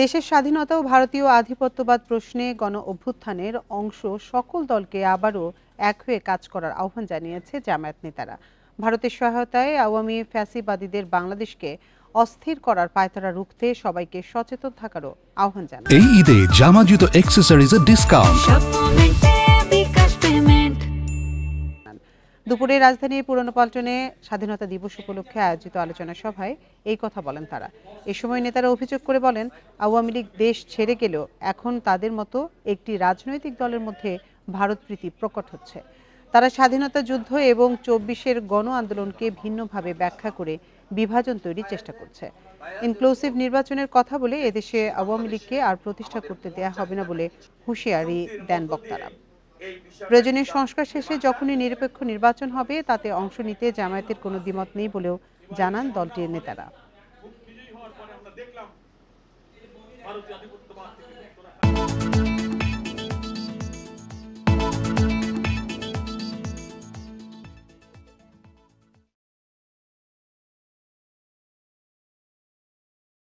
দেশের স্বাধীনতা ও ভারতীয় আধিপত্যবাদ প্রশ্নে গণ অভ্যুত্থানের অংশ সকল দলকে আবারও এক হয়ে কাজ করার আহ্বান জানিয়েছে জামায়াত নেতারা। ভারতের সহায়তায় আওয়ামী ফ্যাসিবাদীদের বাংলাদেশকে অস্থির করার পায়তারা রুখতে সবাইকে সচেতন থাকারও আহ্বান জানান। এই ঈদে জামা জুতো অ্যাক্সেসরিজের ডিসকাউন্ট। দুপুরে রাজধানীর পুরনো পল্টনে স্বাধীনতা দিবস উপলক্ষে আয়োজিত আলোচনা সভায় এই কথা বলেন তারা। এ সময় নেতারা অভিযোগ করে বলেন, আওয়ামী লীগ দেশ ছেড়ে গেলেও এখন তাদের মতো একটি রাজনৈতিক দলের মধ্যে ভারতপ্রীতি প্রকট হচ্ছে। তারা স্বাধীনতা যুদ্ধ এবং ২৪-এর গণ আন্দোলনকে ভিন্নভাবে ব্যাখ্যা করে বিভাজন তৈরির চেষ্টা করছে। ইনক্লুসিভ নির্বাচনের কথা বলে এদেশে আওয়ামী লীগকে আর প্রতিষ্ঠা করতে দেয়া হবে না বলে হুঁশিয়ারি দেন বক্তারা। প্রয়োজনীয় সংস্কার শেষে যখনই নিরপেক্ষ নির্বাচন হবে তাতে অংশ নিতে জামায়াতের কোনো দ্বিমত নেই বলেও জানান দলটির নেতারা।